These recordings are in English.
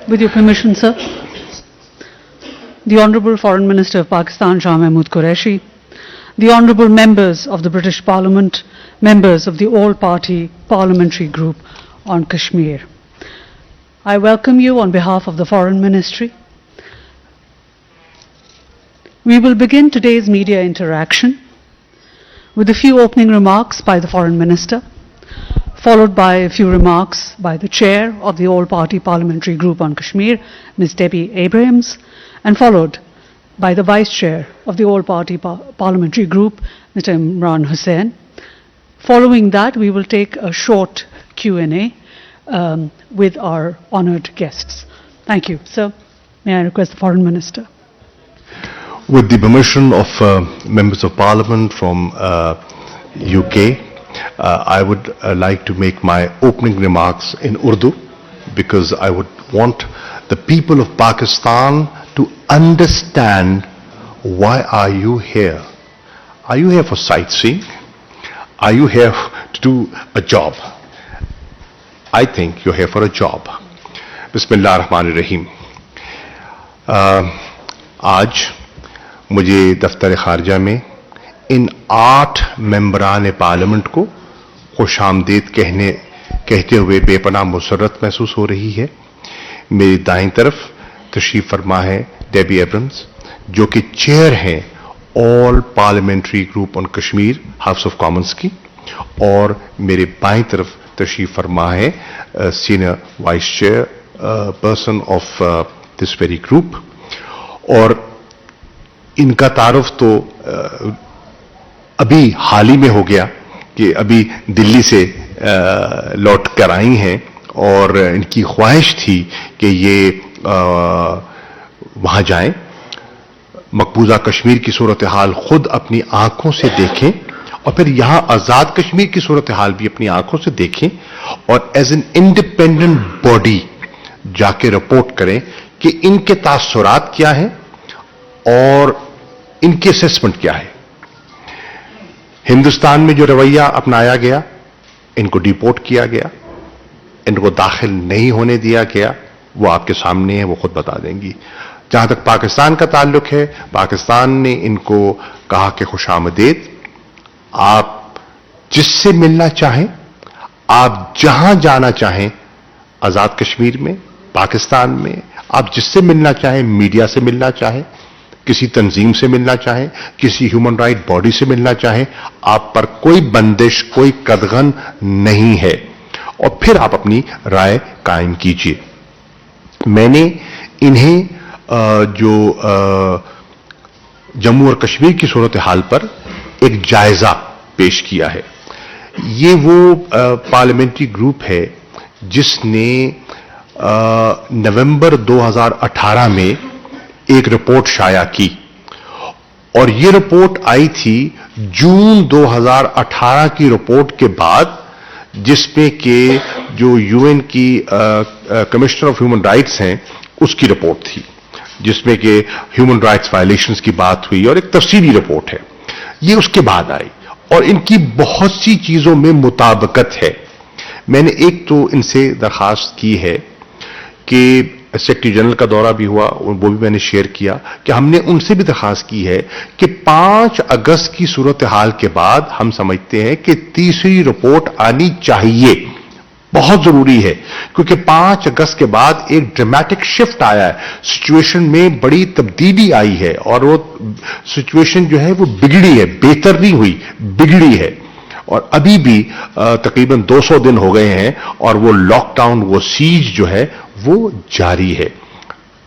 With your permission, sir, the Honourable Foreign Minister of Pakistan, Shah Qureshi, the Honourable Members of the British Parliament, members of the All Parliamentary Group on Kashmir. I welcome you on behalf of the Foreign Ministry. We will begin today's media interaction with a few opening remarks by the Foreign Minister, followed by a few remarks by the Chair of the All-Party Parliamentary Group on Kashmir, Ms. Debbie Abrahams, and followed by the Vice Chair of the All-Party Parliamentary Group, Mr. Imran Hussain. Following that, we will take a short Q&A with our honoured guests. Thank you. Sir, may I request the Foreign Minister? With the permission of members of Parliament from UK, I would like to make my opening remarks in Urdu because I would want the people of Pakistan to understand why are you here. Are you here for sightseeing? Are you here to do a job? I think you're here for a job. Bismillah ar-Rahman ar-Rahim. आज मुझे दफ्तर खारजा में इन 8 मेंबरान parliament को खुश आमदीद कहते हुए बेपनाह मुसर्रत महसूस हो रही है। मेरी दाईं तरफ तशरीफ फरमा है डेबी एब्रम्स, जो कि चेयर हैं all parliamentary group on Kashmir house of Commons की, और मेरे बाईं तरफ तशरीफ फरमा है senior vice chair person of this very group. और इनका तारुफ तो अभी हाल ही में हो गया कि अभी दिल्ली से लौट कर आई हैं, और इनकी ख्वाहिश थी कि ये वहां जाएं, मकबूजा कश्मीर की सूरत हाल खुद अपनी आंखों से देखें, और फिर यहां आजाद कश्मीर की सूरत हाल भी अपनी आंखों से देखें, और एज एन इंडिपेंडेंट बॉडी जाके रिपोर्ट करें कि इनके तासुरात क्या हैं और इनकी असेसमेंट क्या है। हिंदुस्तान में जो रवैया अपनाया गया, इनको डिपोर्ट किया गया, इनको दाखिल नहीं होने दिया गया, वो आपके सामने है, वो खुद बता देंगी। जहां तक पाकिस्तान का ताल्लुक है, पाकिस्तान ने इनको कहा कि खुशामदीद, आप जिससे मिलना चाहें, आप जहां जाना चाहें, आजाद कश्मीर में, पाकिस्तान में, आप जिससे मिलना चाहें, मीडिया से मिलना चाहें, किसी तंजीम से मिलना चाहें, किसी ह्यूमन राइट बॉडी से मिलना चाहें, आप पर कोई बंदिश, कोई कदगन नहीं है, और फिर आप अपनी राय कायम कीजिए। मैंने इन्हें जो जम्मू और कश्मीर की सूरत हाल पर एक जायजा पेश किया है। ये वो पार्लियामेंट्री ग्रुप है जिसने नवंबर 2018 में एक रिपोर्ट शाया की, और ये रिपोर्ट आई थी जून 2018 की रिपोर्ट के बाद, जिसमें कि जो यूएन की कमिश्नर ऑफ ह्यूमन राइट्स हैं उसकी रिपोर्ट थी, जिसमें कि ह्यूमन राइट्स वायलेशंस की बात हुई, और एक तफसीली रिपोर्ट है। ये उसके बाद आई, और इनकी बहुत सी चीजों में मुताबिकत है। मैंने एक तो इनसे दरखास्त की है कि सेक्रेटरी जनरल का दौरा भी हुआ, वो भी मैंने शेयर किया, कि हमने उनसे भी दरखास्त की है कि 5 अगस्त की सूरत हाल के बाद हम समझते हैं कि तीसरी रिपोर्ट आनी चाहिए, बहुत जरूरी है, क्योंकि 5 अगस्त के बाद एक ड्रामेटिक शिफ्ट आया है, सिचुएशन में बड़ी तब्दीली आई है, और वो सिचुएशन जो है वो बिगड़ी है, बेहतर नहीं हुई, बिगड़ी है। और अभी भी तकरीबन 200 दिन हो गए हैं, और वो लॉकडाउन, वो सीज जो है वो जारी है।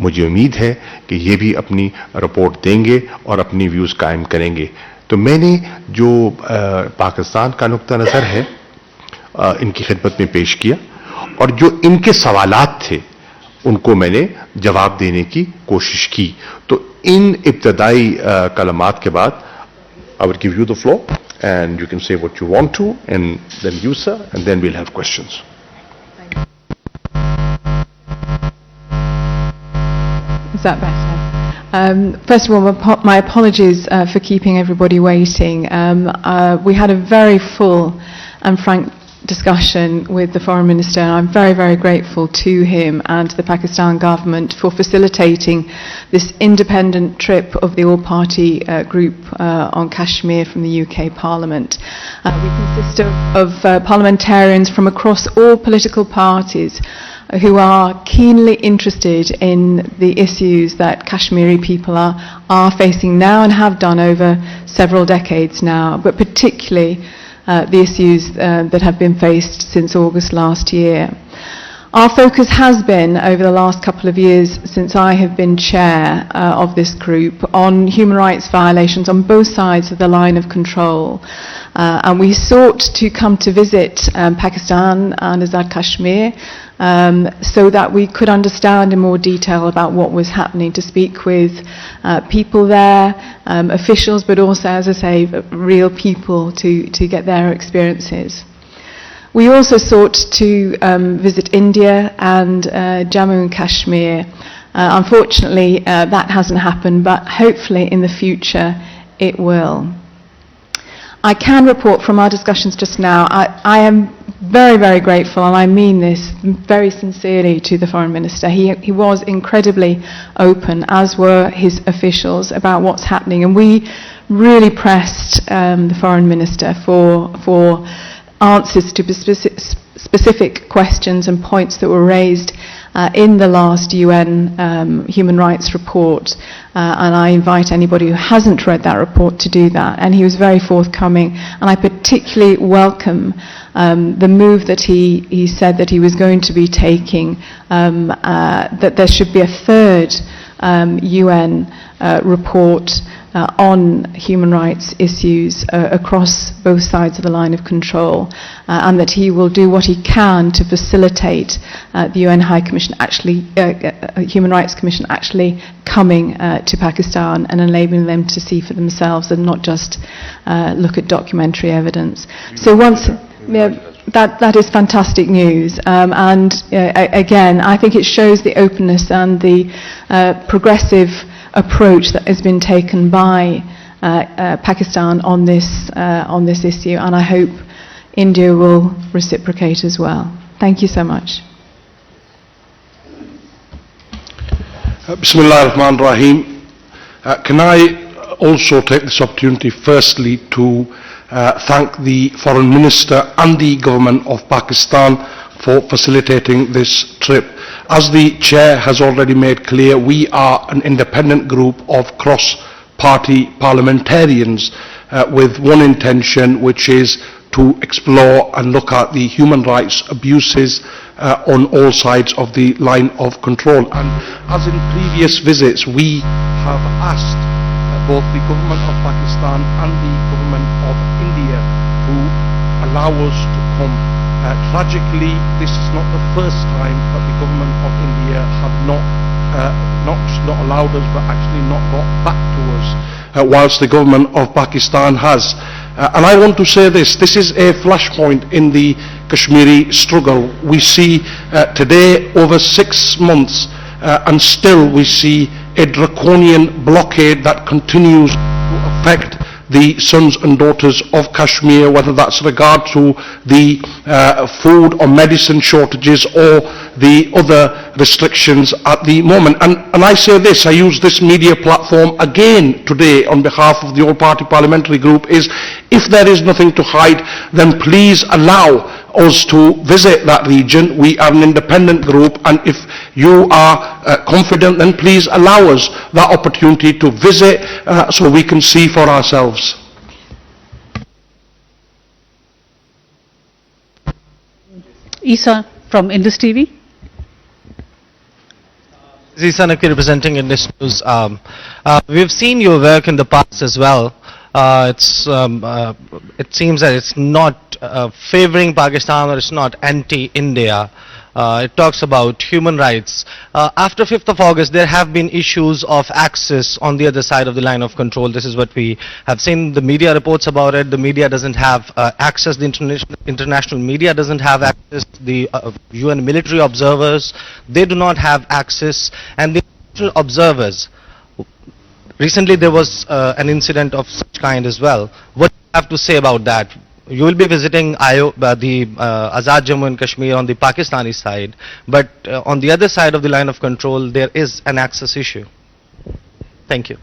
मुझे उम्मीद है कि ये भी अपनी रिपोर्ट देंगे और अपनी व्यूज कायम करेंगे। तो मैंने जो पाकिस्तान का नुक्ता नजर है इनकी खिदमत में पेश किया, और जो इनके सवालात थे उनको मैंने जवाब देने की कोशिश की। तो इन इब्तदाई कलमात के बाद I will give you the floor and you can say what you want to, and then you, sir, and then we'll have questions. Is that better? First of all, my apologies for keeping everybody waiting. We had a very full and frank discussion with the Foreign Minister. I'm very, very grateful to him and to the Pakistan government for facilitating this independent trip of the all-party group on Kashmir from the UK Parliament. We consist of parliamentarians from across all political parties who are keenly interested in the issues that Kashmiri people are facing now and have done over several decades now, but particularly the issues that have been faced since August last year. Our focus has been, over the last couple of years since I have been chair of this group, on human rights violations on both sides of the line of control. And we sought to come to visit Pakistan and Azad Kashmir so that we could understand in more detail about what was happening, to speak with people there, officials, but also, as I say, real people to get their experiences. We also sought to visit India and Jammu and Kashmir. Unfortunately, that hasn't happened, but hopefully in the future it will. I can report from our discussions just now, I am very, very grateful, and I mean this very sincerely, to the Foreign Minister. He was incredibly open, as were his officials, about what's happening, and we really pressed the Foreign Minister for answers to specific questions and points that were raised in the last UN human rights report, and I invite anybody who hasn't read that report to do that. And he was very forthcoming, and I particularly welcome the move that he said that he was going to be taking, that there should be a third UN report on human rights issues across both sides of the line of control, and that he will do what he can to facilitate the UN High Commission Human Rights Commission actually coming to Pakistan and enabling them to see for themselves and not just look at documentary evidence. So once, that is fantastic news, and again, I think it shows the openness and the progressive approach that has been taken by Pakistan on this issue, and I hope India will reciprocate as well. Thank you so much. Bismillah ar-Rahman ar-Rahim. Can I also take this opportunity firstly to thank the Foreign Minister and the Government of Pakistan for facilitating this trip. As the Chair has already made clear, we are an independent group of cross-party parliamentarians with one intention, which is to explore and look at the human rights abuses on all sides of the line of control. And as in previous visits, we have asked both the Government of Pakistan and the Government of India to allow us to come. Tragically, this is not the first time that the Government of India have not allowed us, but actually not got back to us, whilst the Government of Pakistan has. And I want to say this is a flashpoint in the Kashmiri struggle. We see today over 6 months, and still we see a draconian blockade that continues to affect the sons and daughters of Kashmir, whether that's regard to the food or medicine shortages or the other restrictions at the moment. And I say this, I use this media platform again today on behalf of the All Party Parliamentary Group, is if there is nothing to hide, then please allow us to visit that region. We are an independent group, and if you are confident, then please allow us that opportunity to visit so we can see for ourselves. Isa from Indus TV. Isa Nakwi representing Indus News. We've seen your work in the past as well. It seems that it's not favoring Pakistan, or it's not anti-India. It talks about human rights. After 5th of August, there have been issues of access on the other side of the line of control. This is what we have seen. The media reports about it. The media doesn't have access. The international media doesn't have access. The UN military observers, they do not have access. And the international observers, recently there was an incident of such kind as well. What do you have to say about that? you will be visiting the Azad Jammu and Kashmir on the Pakistani side, but on the other side of the line of control, there is an access issue. Thank you.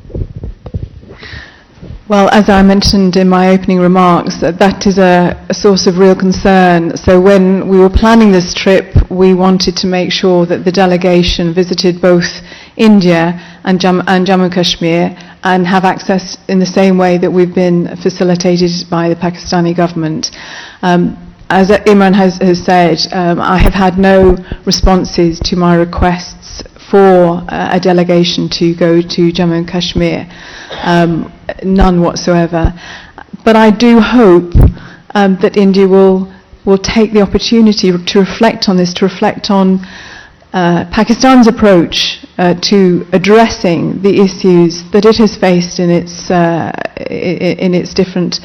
Well, as I mentioned in my opening remarks, that is a source of real concern. So when we were planning this trip, we wanted to make sure that the delegation visited both India and Jammu and Kashmir and have access in the same way that we've been facilitated by the Pakistani government. As Imran has said, I have had no responses to my requests for a delegation to go to Jammu and Kashmir, none whatsoever. But I do hope that India will take the opportunity to reflect on this, to reflect on Pakistan's approach to addressing the issues that it has faced in its different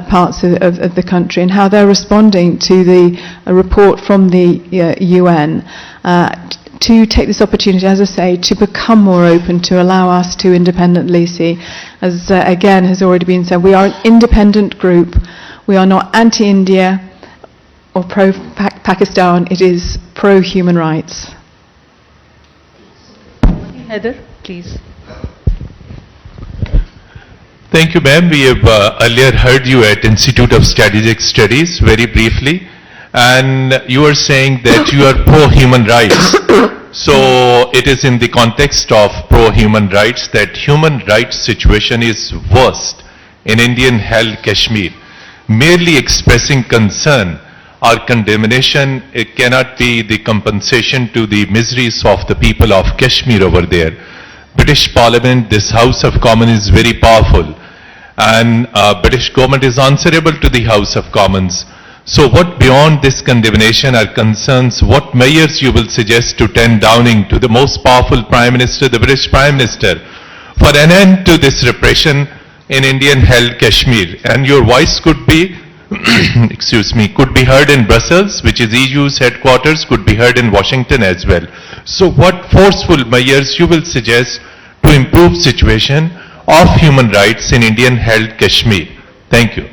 parts of the country, and how they're responding to the report from the UN. To take this opportunity, as I say, to become more open, to allow us to independently see, as again has already been said, we are an independent group. We are not anti-India or pro-Pakistan, it is pro-human rights. Heather, please. Thank you, ma'am. We have earlier heard you at Institute of Strategic Studies very briefly, and you are saying that you are pro-human rights. So it is in the context of pro-human rights that human rights situation is worst in Indian-held Kashmir. Merely expressing concern or condemnation, it cannot be the compensation to the miseries of the people of Kashmir over there. British Parliament, this House of Commons is very powerful, and British government is answerable to the House of Commons. So what beyond this condemnation are concerns, what measures you will suggest to 10 Downing, to the most powerful Prime Minister, the British Prime Minister, for an end to this repression in Indian-held Kashmir? And your voice could be, excuse me, could be heard in Brussels, which is EU's headquarters, could be heard in Washington as well. So what forceful measures you will suggest to improve situation of human rights in Indian-held Kashmir? Thank you.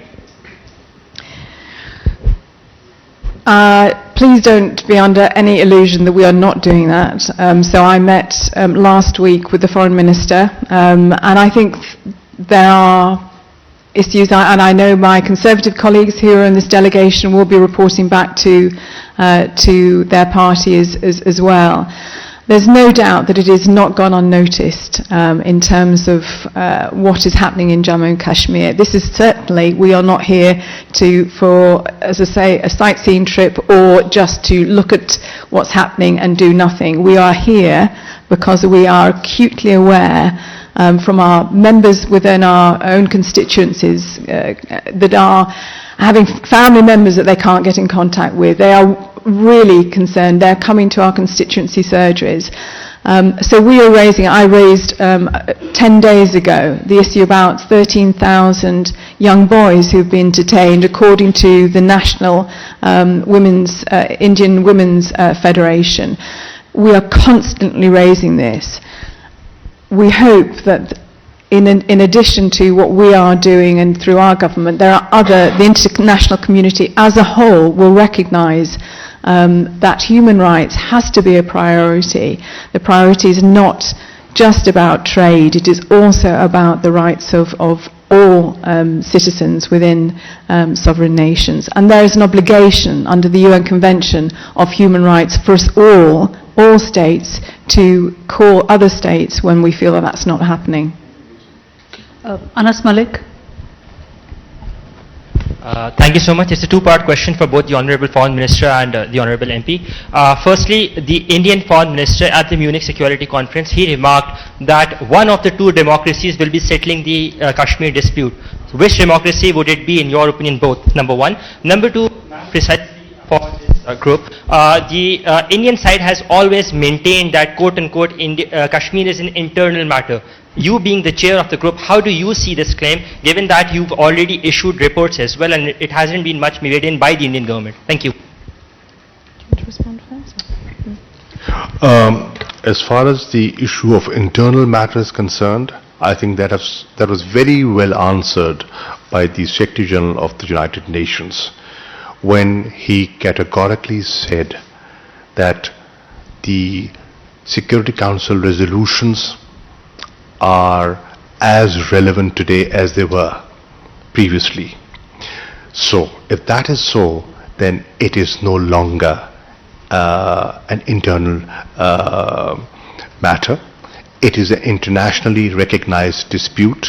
Please don't be under any illusion that we are not doing that. So I met last week with the Foreign Minister, and I think there are issues, and I know my Conservative colleagues who are in this delegation will be reporting back to their party as well. There's no doubt that it has not gone unnoticed in terms of what is happening in Jammu and Kashmir. This is certainly, we are not here for, as I say, a sightseeing trip or just to look at what's happening and do nothing. We are here because we are acutely aware from our members within our own constituencies that are having family members that they can't get in contact with. They are really concerned. They're coming to our constituency surgeries. So I raised 10 days ago the issue about 13,000 young boys who've been detained according to the National Indian Women's Federation. We are constantly raising this. We hope that in addition to what we are doing and through our government, the international community as a whole will recognise that human rights has to be a priority. The priority is not just about trade, it is also about the rights of all citizens within sovereign nations. And there is an obligation under the UN Convention of Human Rights for us all states, to call other states when we feel that that's not happening. Anas Malik. Thank you so much. It's a two-part question for both the Honourable Foreign Minister and the Honourable MP. Firstly, the Indian Foreign Minister at the Munich Security Conference, he remarked that one of the two democracies will be settling the Kashmir dispute. So which democracy would it be, in your opinion, both? Number one. Number two, precisely for this group, the Indian side has always maintained that, quote-unquote, Kashmir is an internal matter. You being the chair of the group, how do you see this claim, given that you've already issued reports as well and it hasn't been much made in by the Indian government? Thank you. Do you want to respond first? As far as the issue of internal matters concerned, I think that was very well answered by the Secretary General of the United Nations when he categorically said that the Security Council resolutions are as relevant today as they were previously. So, if that is so, then it is no longer an internal matter. It is an internationally recognized dispute,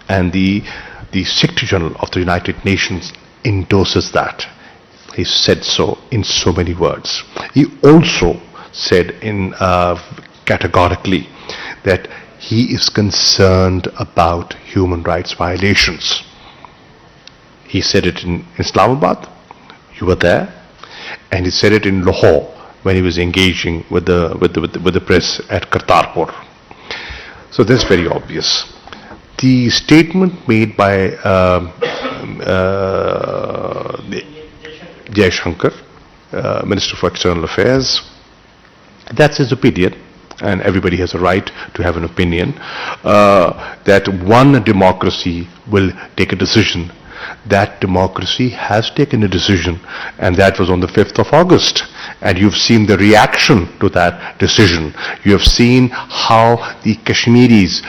and the Secretary General of the United Nations endorses that. He said so in so many words. He also said categorically that he is concerned about human rights violations. He said it in Islamabad, you were there, and he said it in Lahore when he was engaging with the press at Kartarpur. So that's very obvious. The statement made by Jaishankar, Minister for External Affairs, that's his opinion, and everybody has a right to have an opinion, that one democracy will take a decision. That democracy has taken a decision, and that was on the 5th of August. And you've seen the reaction to that decision. You have seen how the Kashmiris,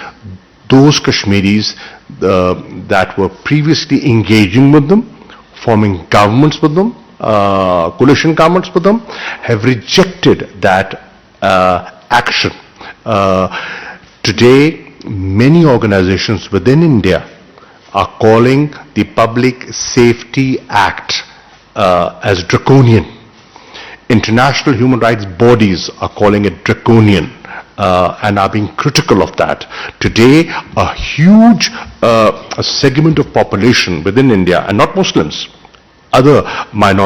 those Kashmiris that were previously engaging with them, forming governments with them, coalition governments with them, have rejected that action. Today, many organizations within India are calling the Public Safety Act as draconian. International human rights bodies are calling it draconian and are being critical of that. Today, a huge segment of population within India, and not Muslims, other minorities,